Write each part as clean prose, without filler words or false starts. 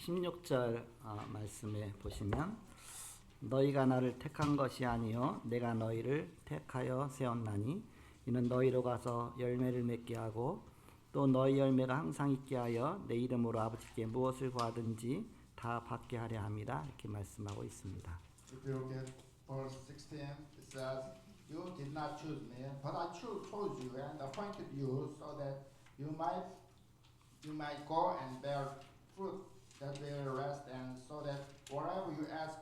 16절 말씀에 보시면 너희가 나를 택한 것이 아니요 내가 너희를 택하여 세웠나니 이는 너희로 가서 열매를 맺게 하고 또 너희 열매가 항상 있게 하여 내 이름으로 아버지께 무엇을 구하든지 다 받게 하려 함이라 이렇게 말씀하고 있습니다. If you look at verse 16, it says, "You did not choose me, but I chose you and appointed you so that you might go and bear fruit that will last, and so that whatever you ask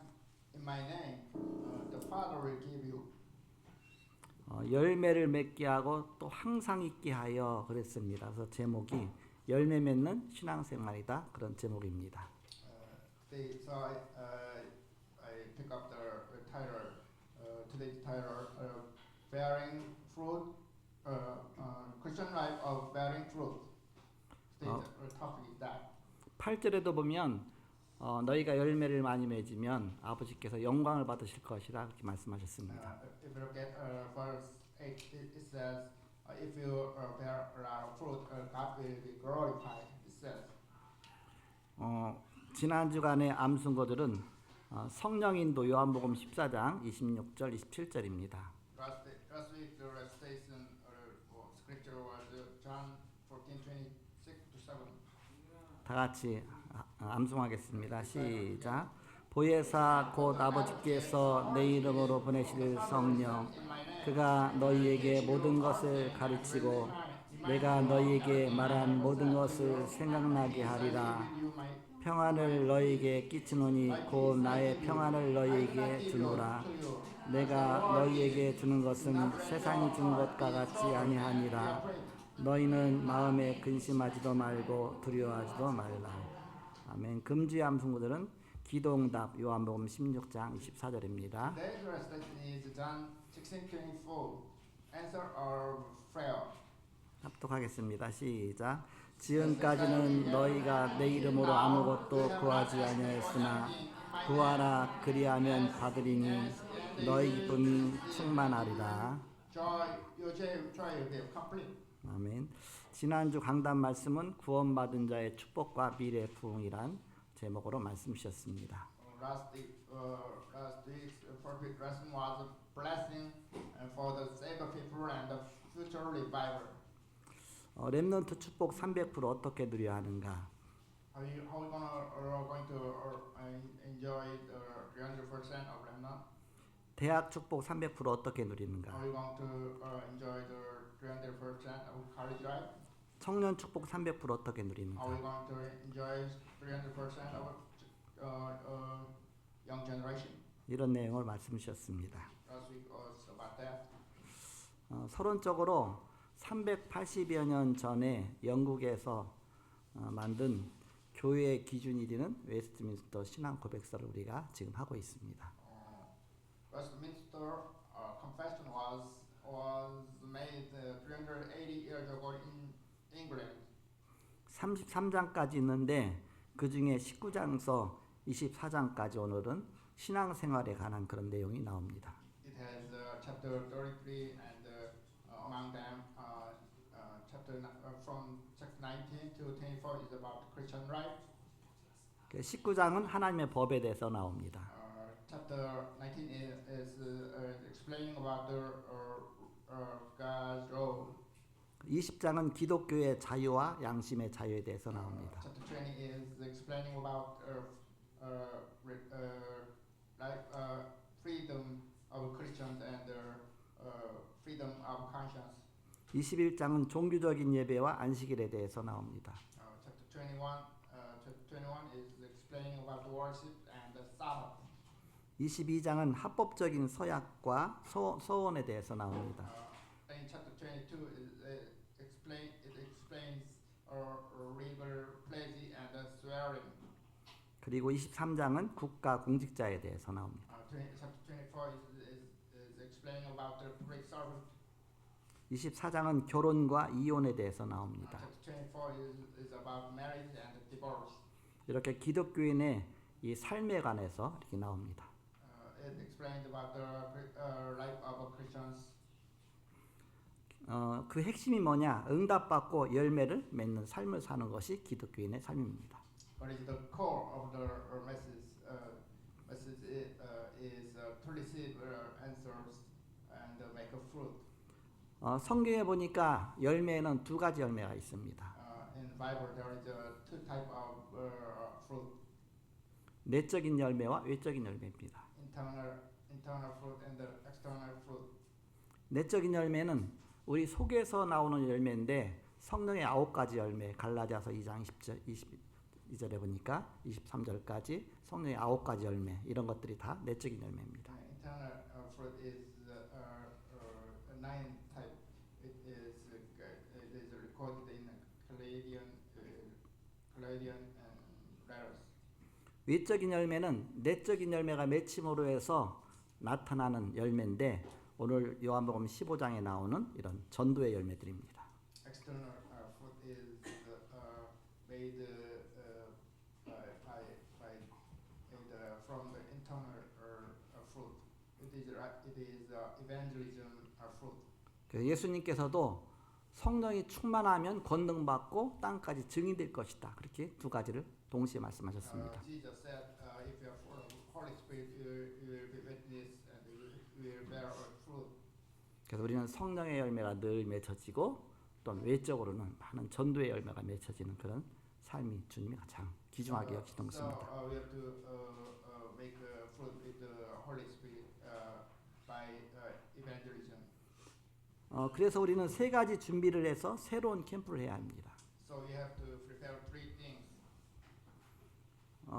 in my name, the Father will give you." 열매를 맺게 하고 또 항상 있게 하여 그랬습니다. 그래서 제목이 열매 맺는 신앙생활이다 그런 제목입니다. So I pick up the title, today's title, bearing fruit, Christian life of bearing fruit. Today's topic is that. 8절에도 보면 너희가 열매를 많이 맺으면 아버지께서 영광을 받으실 것이라 그렇게 말씀하셨습니다. If you look at verse 8, it says, if you bear a lot of fruit, God will be glorified. It says. 지난 주간의 암순거들은 성령인도 요한복음 14장 26절 27절입니다. Last week the recitation scripture was John 14:26-27. 다 같이 암송하겠습니다. 시작. 보혜사 곧 아버지께서 내 이름으로 보내실 성령 그가 너희에게 모든 것을 가르치고 내가 너희에게 말한 모든 것을 생각나게 하리라. 평안을 너희에게 끼치노니 곧 나의 평안을 너희에게 주노라. 내가 너희에게 주는 것은 세상이 주는 것과 같지 아니하니라. 너희는 마음에 근심하지도 말고 두려워하지도 말라. 아멘. 금주의 암송구들은 기도응답 요한복음 16장 24절입니다. Today's recitation is John 16:24. Answer our prayer. 합독하겠습니다. 시작. 지금까지는 너희가 내 이름으로 아무것도 구하지 아니하였으나 구하라 그리하면 받으리니 너희 기쁨이 충만하리라. Your joy will be complete. 아멘. 지난주 강단 말씀은 구원받은 자의 축복과 미래 부흥이란 제목으로 말씀 주셨습니다. Last week's perfect lesson was a blessing for the saved people and the future revival. 렘넌트 축복 300% 어떻게 누려야 하는가? How we going to enjoy the 300% of remnant? 대학 축복 300% 어떻게 누리는가? How we going to enjoy the 300% of college life? 청년 축복 300% 어떻게 How we 누리는가? going to enjoy 300% of young generation? 이런 내용을 말씀 주셨습니다. Last week was about that. 서론적으로 380여 년 전에 영국에서 만든 교회의 기준이 되는 웨스트민스터 신앙 고백서를 우리가 지금 하고 있습니다. Westminster Confession was made 380 years ago in England. 33장까지 있는데 그 중에 19장서 24장까지 오늘은 신앙생활에 관한 그런 내용이 나옵니다. It has chapter 33 and among them chapter from chapter 19 to 24 is about Christian life. 19장은 하나님의 법에 대해서 나옵니다. Chapter 19 is explaining about the God's law. 20장은 기독교의 자유와 양심의 자유에 대해서 나옵니다. Chapter 20 is explaining about freedom of Christians and freedom of conscience. 21장은 종교적인 예배와 안식일에 대해서 나옵니다. Chapter 21 is explaining about worship and the Sabbath. 22장은 합법적인 서약과 서원에 대해서 나옵니다. In chapter 22 it explains legal pledge and swearing. 그리고 23장은 국가 공직자에 대해서 나옵니다. Chapter 24 is explaining about the public servant. 24장은 결혼과 이혼에 대해서 나옵니다. Chapter 24 is about marriage and divorce. 이렇게 기독교인의 이 삶에 관해서 이렇게 나옵니다. It explains about the life of Christians. 그 핵심이 뭐냐? 응답받고 열매를 맺는 삶을 사는 것이 기독교인의 삶입니다. but it's the core of the message. Is to receive answers and make a fruit. 성경에 보니까 열매에는 두 가지 열매가 있습니다. In Bible there is two type of fruit. 내적인 열매와 외적인 열매입니다. Internal fruit and the external fruit. 내적인 열매는 우리 속에서 나오는 열매인데 성령의 9가지 열매 갈라디아서 2장 22절에 보니까 23절까지 성령의 9가지 열매 이런 것들이 다 내적인 열매입니다. Internal fruit is nine type. It is recorded in Galatian and letters. 외적인 열매는 내적인 열매가 맺힘으로 해서 나타나는 열매인데 오늘 요한복음 15장에 나오는 이런 전도의 열매들입니다. External fruit is made from the internal fruit. It is evangelism fruit. 그래서 예수님께서도 성령이 충만하면 권능받고 땅까지 증인될 것이다. 그렇게 두 가지를 동시에 말씀하셨습니다. Jesus said, if you are full of Holy Spirit, you will be witness and you will bear fruit. 그래서 우리는 성령의 열매가 늘 맺혀지고 또 외적으로는 많은 전도의 열매가 맺혀지는 그런 삶이 주님이 가장 귀중하게 여기시는 것입니다. So we have to make fruit with the Holy Spirit by evangelism. 그래서 우리는 세 가지 준비를 해서 새로운 캠프를 해야 합니다. So we have to prepare three things.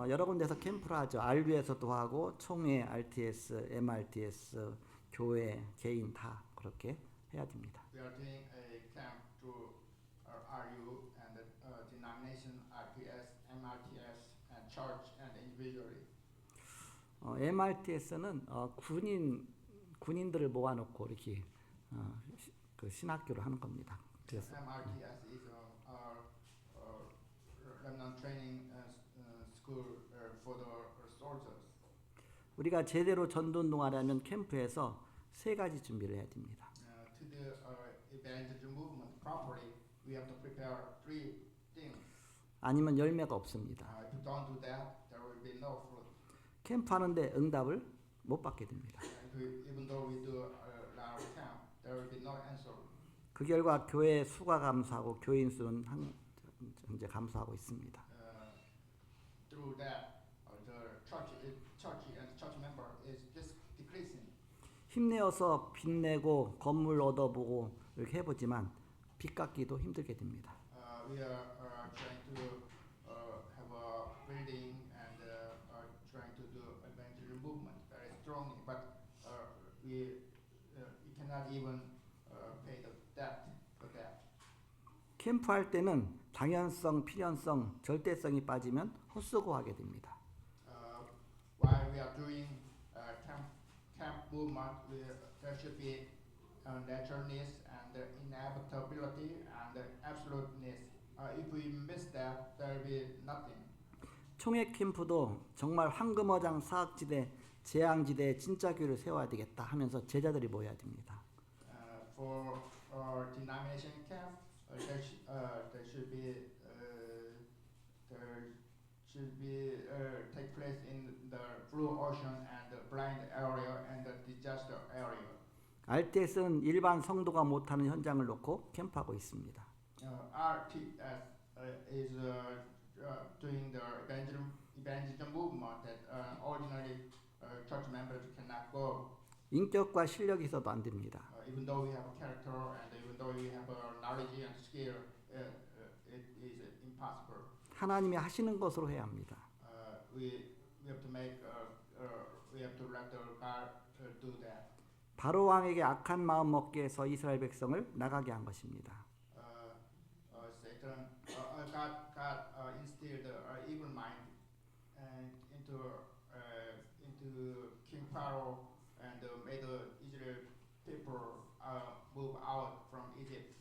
여러 군데서 캠프를 하죠. RU에서도 하고 총회, RTS, MRTS, 교회, 개인 다 그렇게 해야 됩니다. We are doing a camp through RU and denomination, RTS, MRTS, and church and individually. MRTS는 군인들을 모아놓고 이렇게 그 신학교를 하는 겁니다. 그래서 MRTS is Remnant Training School for the soldiers. 우리가 제대로 전도운동하려면 캠프에서 세 가지 준비를 해야 됩니다. To the evangelism movement properly, we have to prepare three things. 아니면 열매가 없습니다. If you don't do that, there will be no fruit. 캠프 하는데 응답을 못 받게 됩니다. Even though we do a lot of camp, there will be no answer. 그 결과 교회 수가 감소하고 교인 수는 현재 감소하고 있습니다. Through that, the church and church member is just decreasing. 힘내어서 빚내고 건물 얻어보고 이렇게 해보지만 빚 갚기도 힘들게 됩니다. We are trying to have a building and trying to do evangelism movement very strongly, but we cannot even pay the debt for that. 캠프 할 때는 당연성, 필연성, 절대성이 빠지면 헛수고하게 됩니다. While we are doing camp movement, there should be naturalness and inevitability and absoluteness. If we miss that, there will be nothing. 총회 캠프도 정말 황금어장 사학지대, 재앙지대에 진짜 교회를 세워야 되겠다 하면서 제자들이 모여야 됩니다. For denomination camp, there should be take place in the blue ocean and the blind area and the disaster area. RTS는 일반 성도가 못하는 현장을 놓고 캠프하고 있습니다. RTS is doing the evangelism movement that ordinary church members cannot go. 인격과 실력이 있어도 안 됩니다. Even though we have a character and even though we have knowledge and skill, it is impossible. 하나님이 하시는 것으로 해야 합니다. We have to make we have to let the God do that. 바로 왕에게 악한 마음 먹게 해서 이스라엘 백성을 나가게 한 것입니다. Satan, God instilled evil mind into King Pharaoh and made the Israel people move out from Egypt.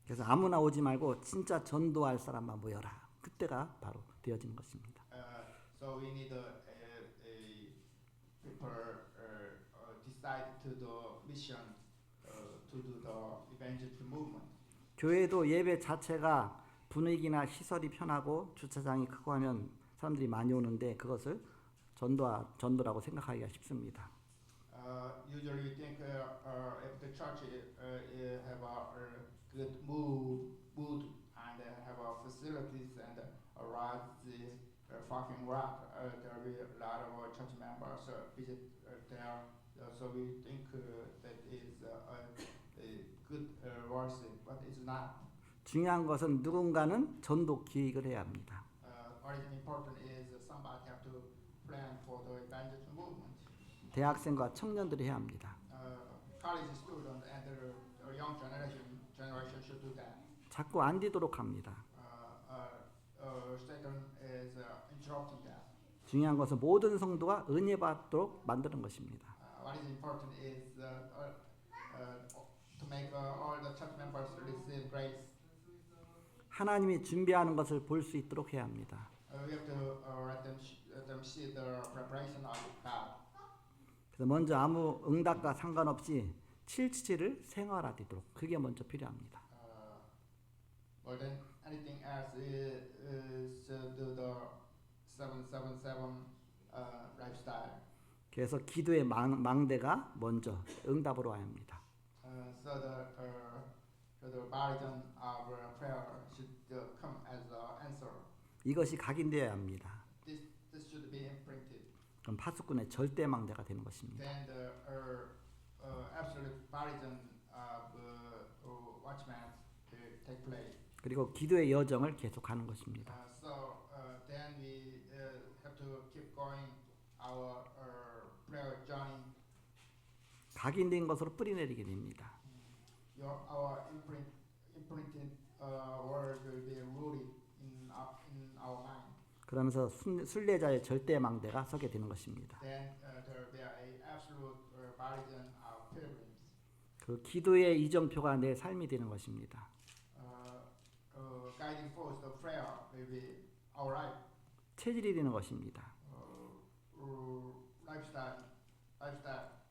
그래서 아무나 오지 말고 진짜 전도할 사람만 모여라. 그때가 바로 되어진 것입니다. So we need people decide to the mission to do the evangelism movement. 교회도 예배 자체가 분위기나 시설이 편하고 주차장이 크고 하면 사람들이 많이 오는데 그것을 전도라고 생각하기가 쉽습니다. Usually we think if the church have a good mood and have facilities and a right parking lot, there will be a lot of church members visit there. So we think that is a good worship, but it's not. 중요한 것은 누군가는 전도 기획을 해야 합니다. What is important is somebody have to plan for the evangelism movement. 대학생과 청년들이 해야 합니다. College students and the young generation should do that. 자꾸 안 되도록 합니다. Satan is interrupting that. 중요한 것은 모든 성도가 은혜 받도록 만드는 것입니다. What is important is to make all the church members receive grace. 하나님이 준비하는 것을 볼 수 있도록 해야 합니다. We have to let them see the preparation of God. 그래서 먼저 아무 응답과 상관없이 777을 생활하도록 그게 먼저 필요합니다. More than anything else is do the 777 lifestyle. 그래서 기도의 망대가 먼저 응답으로 와야 합니다. So the burden of prayer should come as an answer. 이것이 각인되어야 합니다. This should be imprinted. 그럼 파수꾼의 절대 망대가 되는 것입니다. Then the absolute burden of watchmen take place. 그리고 기도의 여정을 계속하는 것입니다. So then we have to keep going our prayer journey. 각인된 것으로 뿌리내리게 됩니다. Our imprinted word will be rooted in our mind. 그러면서 순례자의 절대 망대가 서게 되는 것입니다. Then there will be a absolute burden of pilgrims. 그 기도의 이정표가 내 삶이 되는 것입니다. Guiding force of prayer will be our life. 체질이 되는 것입니다. Lifestyle.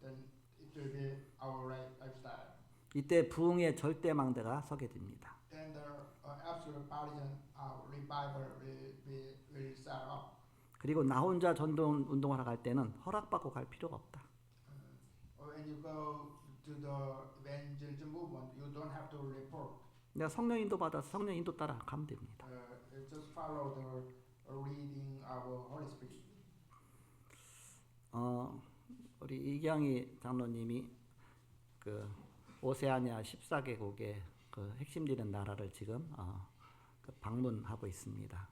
Then it will be our lifestyle. 이때 부흥의 절대 망대가 서게 됩니다. Then the absolute burden of revival will set up. 그리고 나 혼자 전도 운동을 갈 때는 허락받고 갈 필요가 없다. When you go to the evangelism movement, you don't have to report. 내가 성령 인도 받아서 성령 인도 따라 가면 됩니다. You just follow the leading of Holy Spirit. 우리 이경희 장로님이 그 오세아니아 14개국의 그 핵심되는 나라를 지금 그 방문하고 있습니다.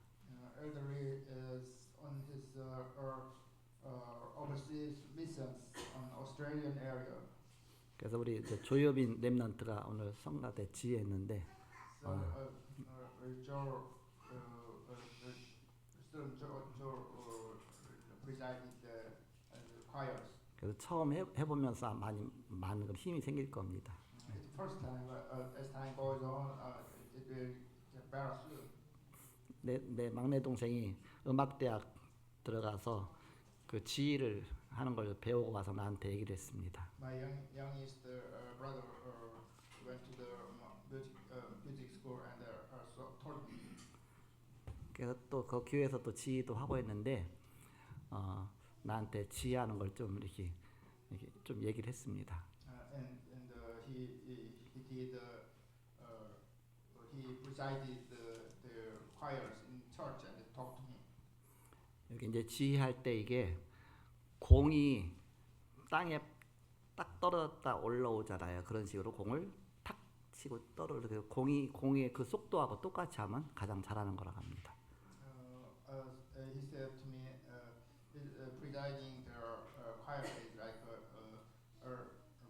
Elderly is on his overseas missions on Australian area. 그래서 우리 조효빈 렘넌트가 오늘 성가대 지휘했는데 So Joe presided the choirs. 그래서 처음 해보면서 많은 힘이 생길 겁니다. It's the first time. As time goes on, it will get better soon. 내 막내 동생이 음악대학 들어가서 그 지휘를 하는 걸 배우고 와서 나한테 얘기를 했습니다. My youngest brother went to the music school and so told me. 그래서 또 그 교회에서 또 지휘도 하고 했는데 나한테 지휘하는 걸 좀 이렇게 좀 얘기를 했습니다. And he presided the choirs in church and talked to me. 여기 이제 지휘할 때 이게 공이 땅에 딱 떨어졌다 올라오잖아요. 그런 식으로 공을 탁 치고 떨어져 공의 그 속도하고 똑같이 하면 가장 잘하는 거라고 합니다. He said to me, presiding the choir is like a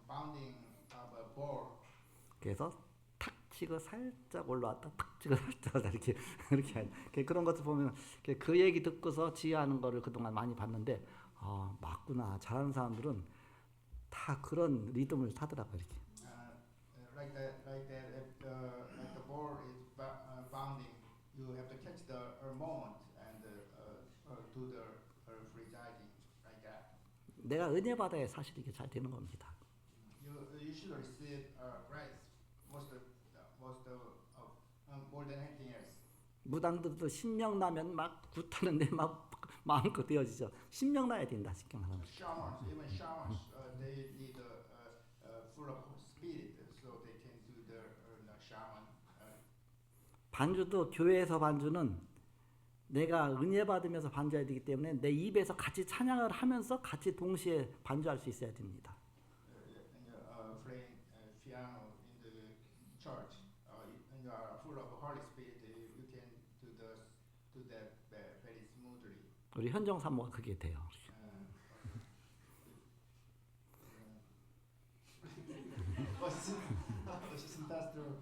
bounding of a ball. 그래서 탁 치고 살짝 올라왔다 탁 치고 살짝 올라왔다 이렇게 그런 것을 보면 그 얘기 듣고서 지휘하는 거를 그동안 많이 봤는데 맞구나. 잘하는 사람들은 다 그런 리듬을 타더라고요. 이렇게. Like that, like the ball is bounding, you have to catch the moment and do the presiding like that. 내가 은혜 받아야 사실 이게 잘 되는 겁니다. You should receive grace more than anything else. 무당들도 10명 나면 막 굿하는데 막 마음껏 되어지죠. 10명 나야 된다. 쉽게 말하면. Shamans, even shamans, they need full of spirit, so they can do the shaman. 반주도 교회에서 반주는 내가 은혜 받으면서 반주해야 되기 때문에 내 입에서 같이 찬양을 하면서 같이 동시에 반주할 수 있어야 됩니다. And playing piano in the church, and you are full of Holy Spirit, you can do that very smoothly. 우리 현정 사모가 그게 돼요. Assistant pastor.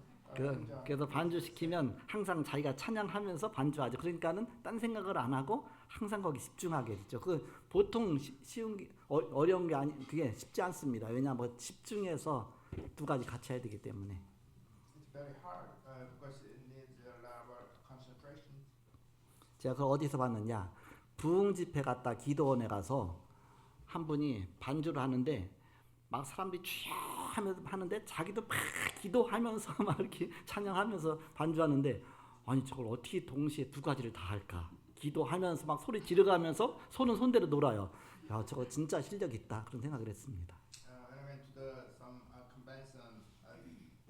그래서 반주시키면 항상 자기가 찬양하면서 반주하죠. 그러니까는 딴 생각을 안 하고 항상 거기 집중하게 되죠. 그 보통 쉬운 게 어려운 게 아니 그게 쉽지 않습니다. 왜냐하면 집중해서 두 가지 같이 해야 되기 때문에. It's very hard because it needs a lot of concentration. 제가 그걸 어디서 봤느냐? 부흥 집회 갔다 기도원에 가서 한 분이 반주를 하는데 막 사람들이 쫙 하는데 자기도 막 기도하면서 막 이렇게 찬양하면서 반주하는데 아니 저걸 어떻게 동시에 두 가지를 다 할까? 기도하면서 막 소리 지르가면서 손은 손대로 놀아요. 야 저거 진짜 실력 있다 그런 생각을 했습니다. When I went to some convention,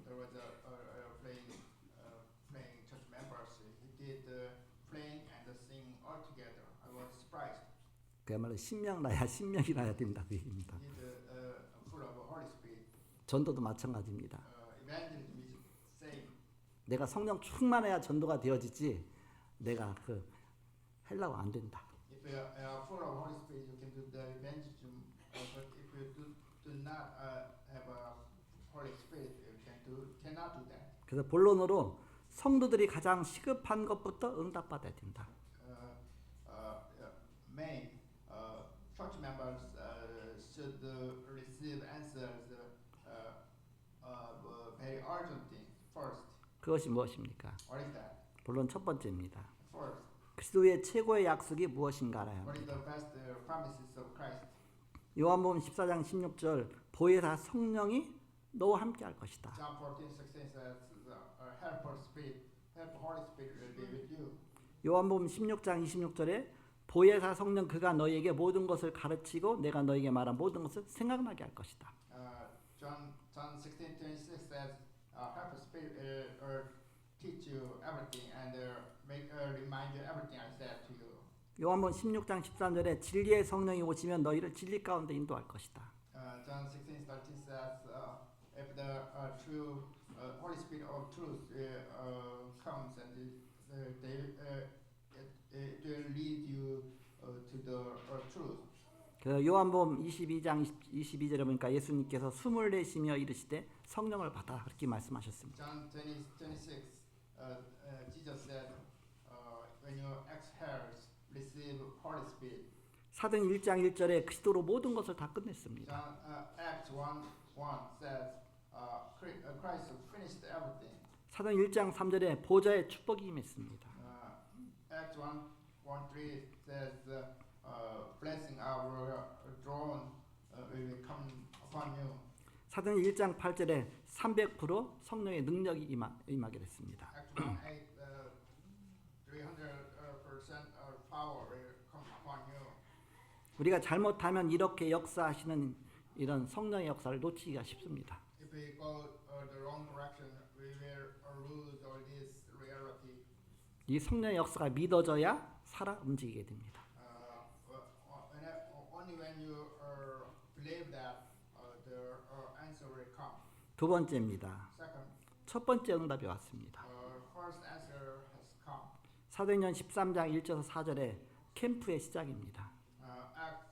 there was a playing church members. He did playing and sing all together. I was surprised. 그야말로 신명 나야 신명이 나야 된다 그 얘기입니다. He's full of Holy Spirit. 전도도 마찬가지입니다. Evangelism is same. 내가 성령 충만해야 전도가 되어지지 내가 그 하려고 안 된다. If you are full of Holy Spirit, you can do the evangelism. But if you do not have a Holy Spirit, you cannot do that. 그래서 본론으로 성도들이 가장 시급한 것부터 응답받아야 된다. Main church members should receive answers very urgent things first. 그것이 무엇입니까? What is that? 본론 첫 번째입니다. First, 그리스도의 최고의 약속이 무엇인가라요. what is the best promises of Christ? 요한복음 14장 16절 보혜사 성령이 너와 함께 할 것이다. John 14:16 says, "Help Spirit, help Holy Spirit will be with you." 요한복음 16장 26절에 보혜사 성령 그가 너희에게 모든 것을 가르치고 내가 너희에게 말한 모든 것을 생각나게 할 것이다. John 16:26 says, "Help Spirit teach you everything and remind you everything I said to you." 요한복음 16장 13절에 진리의 성령이 오시면 너희를 진리 가운데 인도할 것이다. John 16:13 says, "If the true Holy Spirit of truth comes and it will lead you to the truth." 그 요한복음 22장 22절에 보니까 예수님께서 숨을 내쉬며 이르시되 성령을 받아 그렇게 말씀하셨습니다. John 20:26, Jesus said, "When you exhale, receive Holy Spirit." 사도행 1장 1절에 그리스도로 모든 것을 다 끝냈습니다. John, Acts 1:1 says, Christ finished everything. 사도행 1장 3절에 보좌의 축복이 임했습니다. Acts 1:3 says, blessing our throne will come upon you. 사도행 1장 8절에 300% 성령의 능력이 임하게 됐습니다. Acts 1:8, 300% power will come upon you. 우리가 잘못하면 이렇게 역사하시는 이런 성령의 역사를 놓치기가 쉽습니다. If we go the wrong direction, we will lose all this reality. 이 성령의 역사가 믿어져야 살아 움직이게 됩니다. Only when you believe that the answer will come. 두 번째입니다. Second, 첫 번째 응답이 왔습니다. first answer has come. 사도행전 13장 1절에서 4절에 캠프의 시작입니다. Acts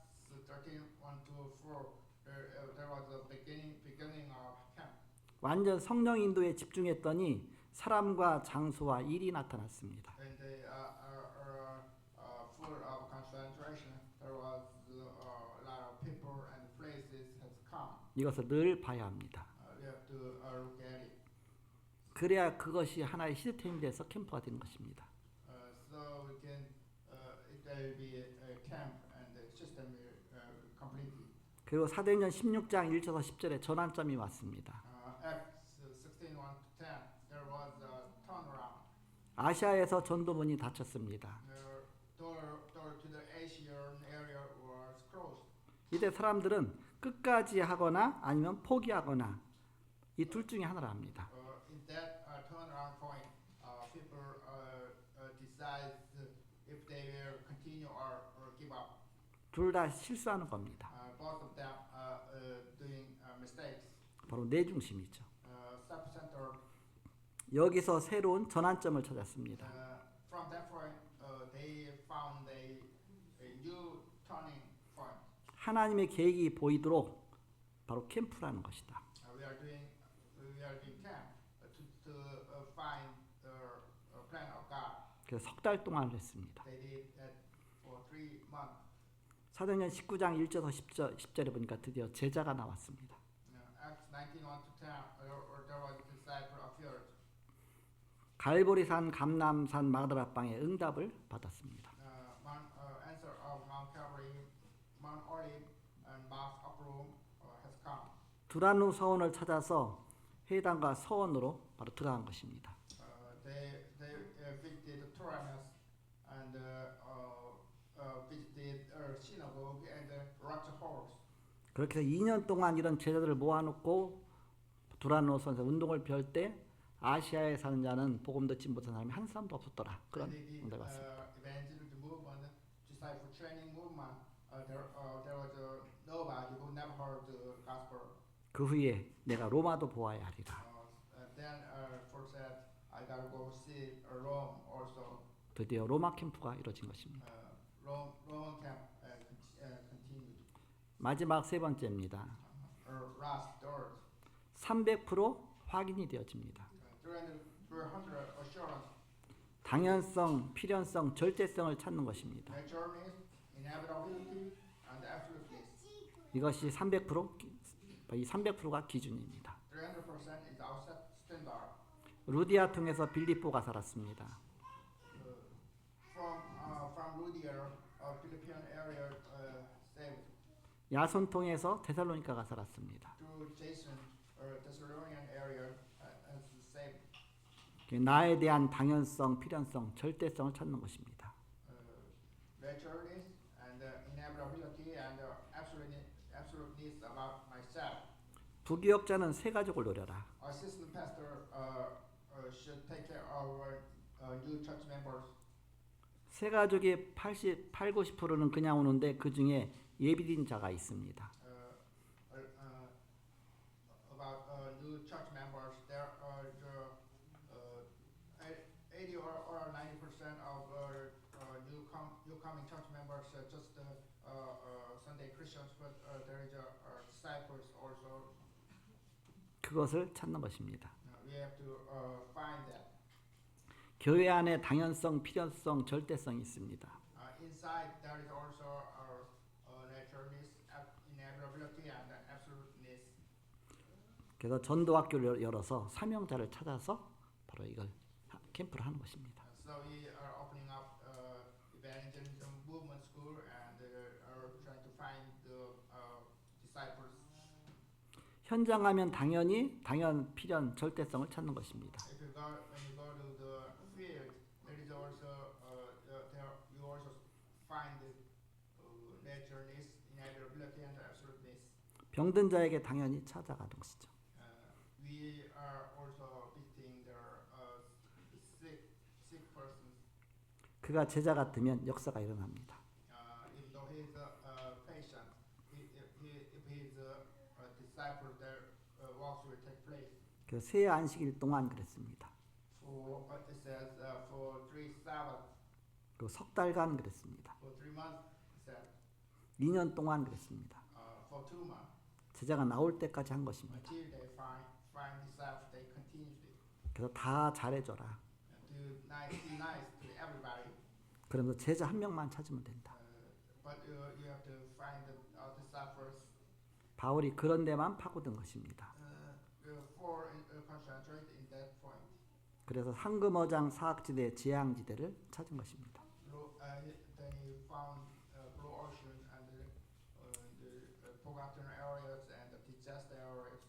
13:1-4. There was a beginning of camp. 완전 성령 인도에 집중했더니 사람과 장소와 일이 나타났습니다. When they are full of concentration, there was a lot of people and places has come. 이것을 늘 봐야 합니다. We have to look at it. 그래야 그것이 하나의 시스템이 돼서 캠프가 되는 것입니다. So we can it will be a camp and the system will completely. 그리고 사도행전 16장 1절에서 10절에 전환점이 왔습니다. Acts 16:1-10, there was a turnaround. 아시아에서 전도문이 닫혔습니다. The door to the Asian area was closed. 이때 사람들은 끝까지 하거나 아니면 포기하거나 이 둘 중에 하나를 합니다. In that turnaround point, people decide if they will continue or give up. 둘 다 실수하는 겁니다. Both of them doing mistakes. 바로 내 중심이죠. Self-centered. 여기서 새로운 전환점을 찾았습니다. From that point, they found a new turning point. 하나님의 계획이 보이도록 바로 캠프라는 것이다. We are doing camp to find the plan of God. 그래서 석 달 동안 했습니다. They did that for 3 months. 사도행전 19장 1절에서 10절에 보니까 드디어 제자가 나왔습니다. Acts 19:1-10, there was a disciple appeared. 갈보리산, 감람산, 마가다라방의 응답을 받았습니다. Answer of Mount Calvary, Mount Olive, and Mount Upper has come. 두란노 서원을 찾아서 회당과 서원으로 바로 들어간 것입니다. They visited Tyrannus and visited synagogue and Roger Horse. 그렇게 해서 2년 동안 이런 제자들을 모아놓고 두란노선에서 운동을 펼 때 아시아에 사는 자는 복음 듣지 못한 사람이 한 사람도 없었더라. 그런 응답이 왔습니다. Evangelism movement, disciple training movement. There was nobody who never heard the gospel. 그 후에 내가 로마도 보아야 하리라. Then Paul said, I gotta go see Rome also. 드디어 로마 캠프가 이루어진 것입니다. Roman camp continued. 마지막 세 번째입니다. Last third. 300% 확인이 되어집니다. 300 assurance. 당연성, 필연성, 절대성을 찾는 것입니다. Naturalness, inevitability, and absoluteness. 이것이 300%이 300%가 기준입니다. 300% is our standard. 루디아 통해서 빌립보가 살았습니다. From Lydia, Philippine area, saved. 야손 통해서 데살로니가가 살았습니다. Through Jason, Thessalonian area, as saved. 나에 대한 당연성, 필연성, 절대성을 찾는 것입니다. Naturalness and inevitability and absoluteness about myself. 부교역자는 세 가족을 노려라. Assistant pastor should take care of new church members. 세 가족의 80-90%는 그냥 오는데 그 중에 예비된 자가 있습니다. About new church members, there are 80 or 90% of new coming church members just Sunday Christians, but there is disciples also. 그것을 찾는 것입니다. We have to find that. 교회 안에 당연성, 필연성, 절대성이 있습니다. Inside there is also naturalness, inevitability, and absoluteness. 그래서 전도학교를 열어서 사명자를 찾아서 바로 이걸 캠프를 하는 것입니다. So we are opening up evangelism movement school and are trying to find the disciples. 현장 가면 당연, 필연, 절대성을 찾는 것입니다. If you go when you go to the field, there is also there you also find the naturalness, inevitability, and absoluteness. 병든 자에게 당연히 찾아가는 것이죠. We are also visiting their sick persons. 그가 제자 같으면 역사가 일어납니다. Even though he is a patient, if he is a disciple, their works will take place. 그 새 안식일 동안 그랬습니다. For it says for 3 Sabbaths, 그 석 달간 그랬습니다. for 3 months, it said 2년 동안 그랬습니다. for 2 months, 제자가 나올 때까지 한 것입니다. until they find disciples, they continuously 그래서 다 잘해줘라. be nice to everybody. 그러면서 제자 한 명만 찾으면 된다. But you have to find the disciples. 바울이 그런 데만 파고든 것입니다. For concentrate in that point. 그래서 상금어장 사학지대 재앙지대를 찾은 것입니다. Then he found Blue Ocean and the forgotten areas and the disaster areas.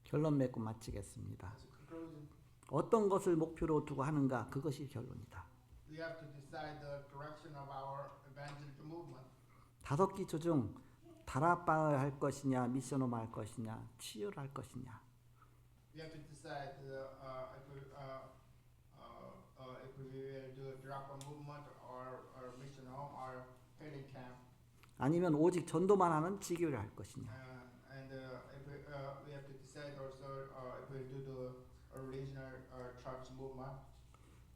결론 맺고 마치겠습니다. As a conclusion, 어떤 것을 목표로 두고 하는가 그것이 결론이다. We have to decide the direction of our evangelism movement. 5기초 중 다락방을 할 것이냐, 미션홈을 할 것이냐, 치유를 할 것이냐. We have to decide if we will do a drop movement or mission home or healing camp. 아니면 오직 전도만 하는 지교를 할 것이냐. And if we have to decide also if we do the original church movement.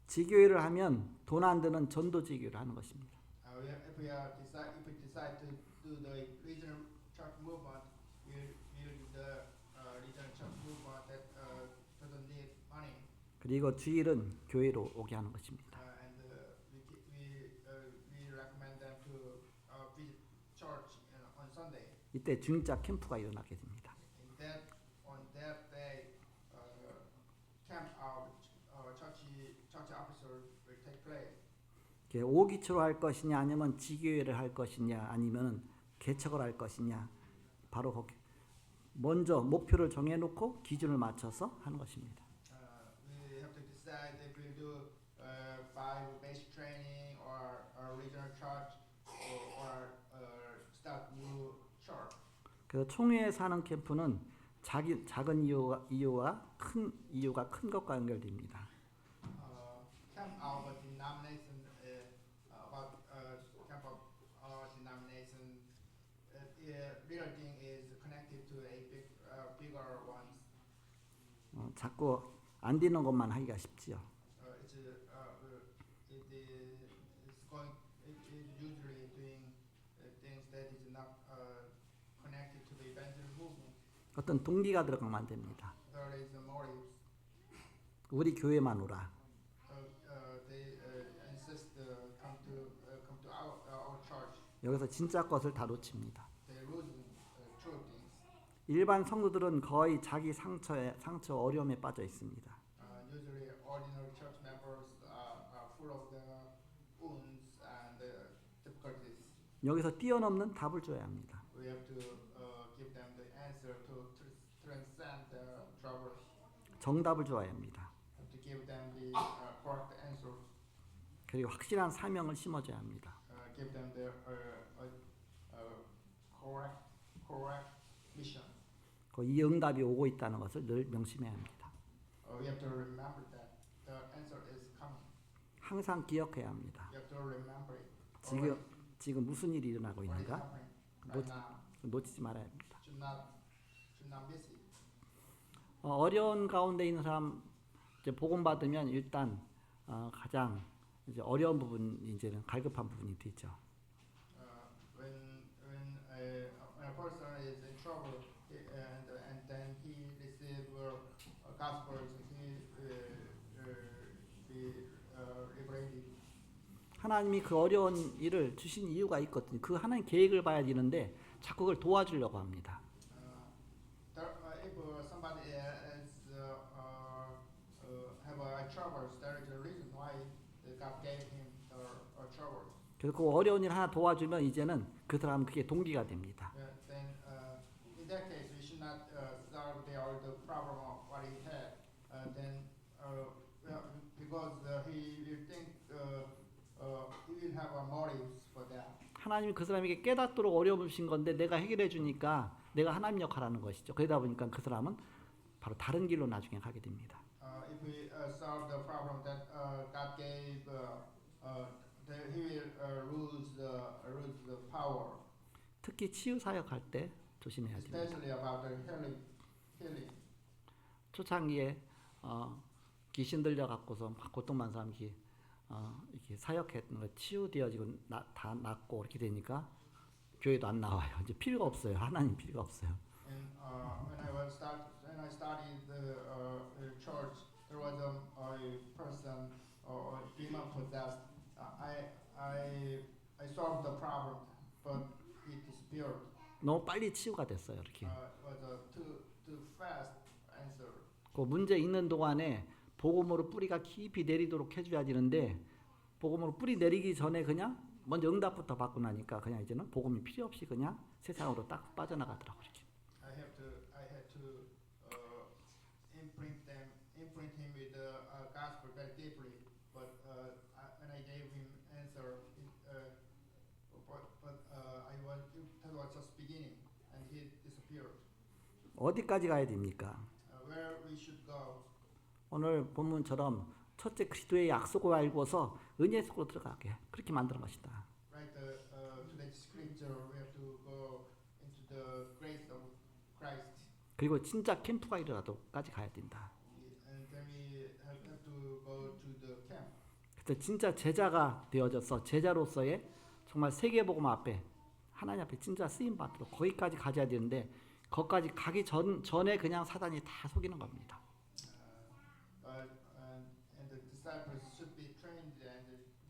지교회를 하면 돈 안 드는 전도 지교를 하는 것입니다. If we decide to do the regional church movement, we'll do the regional church movement that doesn't need money. 그리고 주일은 교회로 오게 하는 것입니다. And we recommend them to visit church on Sunday. 이때 중자 캠프가 일어나게 됩니다. On that day, camp church officers will take place. 5기초로 할 것이냐 아니면 지교회를 할 것이냐 아니면 개척을 할 것이냐 바로 거기 먼저 목표를 정해놓고 기준을 맞춰서 하는 것입니다. We have to decide if we do five basic training or regional church or start new church. 그래서 총회에서 하는 캠프는 작은 이유와 큰 것과 연결됩니다. Camp our denomination about camp of our denomination. Little thing is connected to a bigger ones. 자꾸 안 되는 것만 하기가 쉽지요. It usually doing things that is not connected to the evangelism movement. 어떤 동기가 들어가면 안 됩니다. There is a motive. 우리 교회만 오라. They insist come to our church. 여기서 진짜 것을 다 놓칩니다. They lose true things. 일반 성도들은 거의 자기 상처 어려움에 빠져 있습니다. Usually, ordinary church members are full of the wounds and difficulties. 여기서 뛰어넘는 답을 줘야 합니다. We have to give them the answer to transcend the troubles. 정답을 줘야 합니다. Have to give them the correct answer. 그리고 확실한 사명을 심어줘야 합니다. Give them the correct mission. 이 응답이 오고 있다는 것을 늘 명심해야 합니다. We have to remember that the answer is coming. 항상 기억해야 합니다. You have to remember it. 지금 무슨 일이 일어나고 What is 있는가 happening right now? 놓치지 말아야 합니다. Should not miss it. 어려운 가운데 있는 사람 이제 복음 받으면 일단 가장 이제 어려운 부분 이제는 갈급한 부분이 되죠. When a person is in trouble and then he receives gospel, he be liberated. 하나님이 그 어려운 일을 주신 이유가 있거든요. 그 하나님 계획을 봐야 되는데 자꾸 그걸 도와주려고 합니다. If somebody is have a trouble, there is a reason why God gave him the trouble. 그래서 그 어려운 일 하나 도와주면 이제는 그 사람은 그게 동기가 됩니다. Then in that case, we should not solve the problem of what he had. Then because he will think he will have a motives for that. 하나님이 그 사람에게 깨닫도록 어려움을 주신 건데 내가 해결해 주니까 내가 하나님 역할하는 것이죠. 그러다 보니까 그 사람은 바로 다른 길로 나중에 가게 됩니다. If we solve the problem that God gave, then he will lose the power. 특히 치유 사역할 때 조심해야 됩니다. Especially about the healing. 초창기에 귀신 들려 갖고서 막 고통만 사람 이렇게 사역했던 거 치유되어지고 다 낫고 이렇게 되니까 교회도 안 나와요. 이제 필요가 없어요. 하나님 필요가 없어요. And when I started the church, there was a person demon possessed. I solved the problem, but it disappeared. 너무 빨리 치유가 됐어요. 이렇게. It was a too fast answer. 그 문제 있는 동안에 복음으로 뿌리가 깊이 내리도록 해줘야 되는데 복음으로 뿌리 내리기 전에 그냥 먼저 응답부터 받고 나니까 그냥 이제는 복음이 필요 없이 그냥 세상으로 딱 빠져나가더라고요. 이렇게. I had to imprint him with the 어디까지 가야 됩니까? where we should go. 오늘 본문처럼 첫째 그리스도의 약속을 알고서 은혜 속으로 들어가게 그렇게 만드는 것이다. Right, today's scripture, we have to go into the grace of Christ. 그리고 진짜 캠프가 일어나도까지 가야 된다. And then we have to go to the camp. 그래서 진짜 제자가 되어져서 제자로서의 정말 세계복음 앞에 하나님 앞에 진짜 쓰임 받도록 거기까지 가져야 되는데 거기까지 가기 전에 그냥 사단이 다 속이는 겁니다. And the disciples should be trained and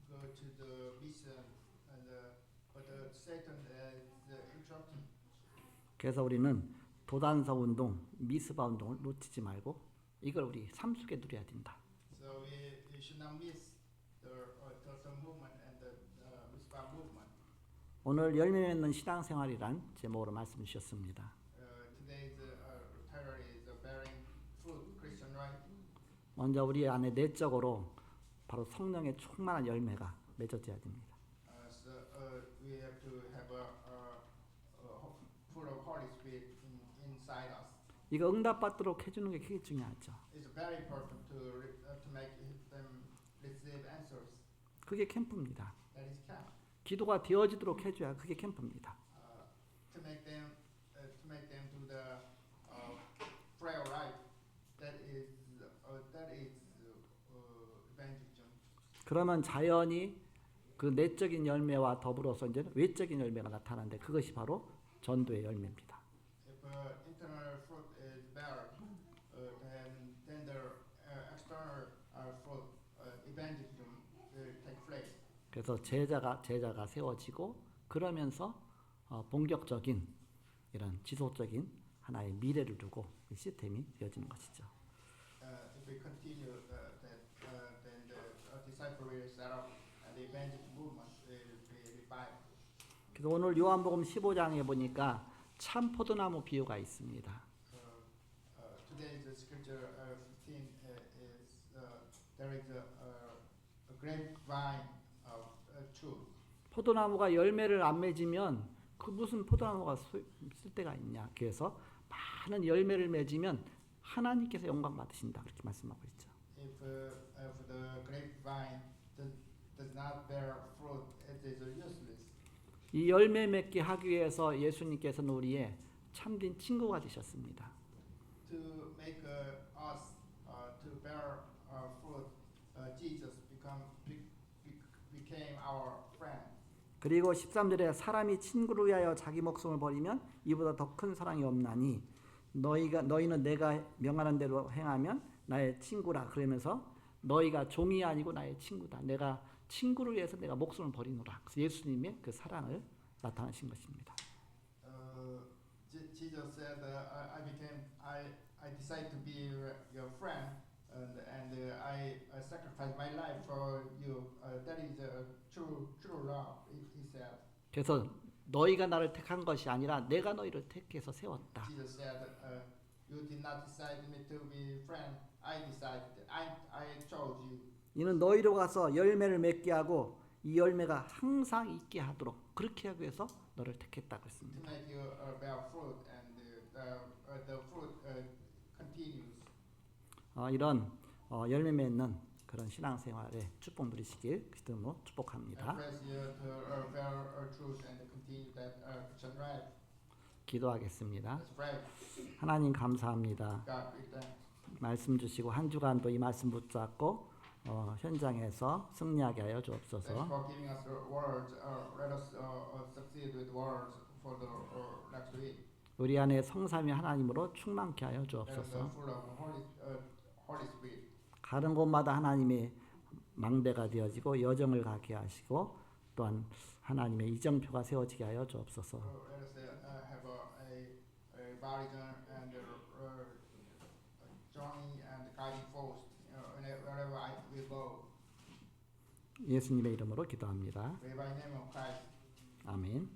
go to the mission, but Satan is interrupting. 그래서 우리는 도단서 운동, 미스바 운동을 놓치지 말고 이걸 우리 삶 속에 누려야 된다. So we should not miss the movement and the Mitzvah movement. 오늘 열매 맺는 신앙생활이란 제목으로 말씀 주셨습니다. Today's title is bearing fruit, Christian life. 먼저 우리 안에 내적으로 바로 성령의 충만한 열매가 맺어져야 됩니다. So we have to have full of Holy Spirit inside us. 이거 응답받도록 해주는 게 되게 중요하죠. It's very important to make them receive answers. 그게 캠프입니다. That is camp. 기도가 되어지도록 해줘야 그게 캠프입니다. To make them do the prayer life. That is evangelism. 그러면 자연히 그 내적인 열매와 더불어서 이제 외적인 열매가 나타나는데 그것이 바로 전도의 열매입니다. If internal fruit is better, then the external fruit, evangelism will take place. 그래서 제자가 세워지고 그러면서 본격적인 이런 지속적인 하나의 미래를 두고 이 시스템이 되어지는 것이죠. If we continue then the disciple will set up and the evangelism movement will be revived. 그래서 오늘 요한복음 15장에 보니까 참 포도나무 비유가 있습니다. Today's scripture 15 is there is a grapevine of truth. 포도나무가 열매를 안 맺으면 그 무슨 포도나무가 쓸데가 있냐. 그래서 많은 열매를 맺으면 하나님께서 영광 받으신다. 그렇게 말씀하고 있죠. If the grapevine does not bear fruit, it is useless. 이 열매 맺게 하기 위해서 예수님께서는 우리의 참된 친구가 되셨습니다. To make us to bear fruit, Jesus became our friend. 그리고 13절에 사람이 친구를 위하여 자기 목숨을 버리면 이보다 더 큰 사랑이 없나니 너희는 내가 명하는 대로 행하면 나의 친구라. 그러면서 너희가 종이 아니고 나의 친구다. 내가 친구를 위해서 내가 목숨을 버리노라. 그래서 예수님의 그 사랑을 나타내신 것입니다. Jesus said, I decided to be your friend, and I sacrificed my life for you. That is true love. He said. 그래서 너희가 나를 택한 것이 아니라 내가 너희를 택해서 세웠다. Jesus said, you did not decide me to be friend. I decided. I chose you. 이는 너희로 가서 열매를 맺게 하고 이 열매가 항상 있게 하도록 그렇게 하기 위해서 너를 택했다고 To 했습니다. make you bear fruit, and the fruit continues. 이런 열매 맺는 그런 신앙생활에 축복 누리시길 그리스도로 I 축복합니다. pray you to bear truth and continue that Christian life. 기도하겠습니다. Let's pray. 하나님 감사합니다. God, we thank. 말씀 주시고 한 주간도 이 말씀 붙잡고 현장에서 승리하게 하여 Thanks 주옵소서. for giving us the words. Let us succeed with words for the next week. 우리 안에 성삼위 하나님으로 충만케 하여 Let us 주옵소서. full of Holy Spirit. 가는 곳마다 하나님의 망대가 되어지고 여정을 가게 하시고 또한 하나님의 이정표가 세워지게 하여 주옵소서. Let us have a vision and journey and guiding force wherever we go. 예수님의 이름으로 기도합니다. Pray by the name of Christ. 아멘.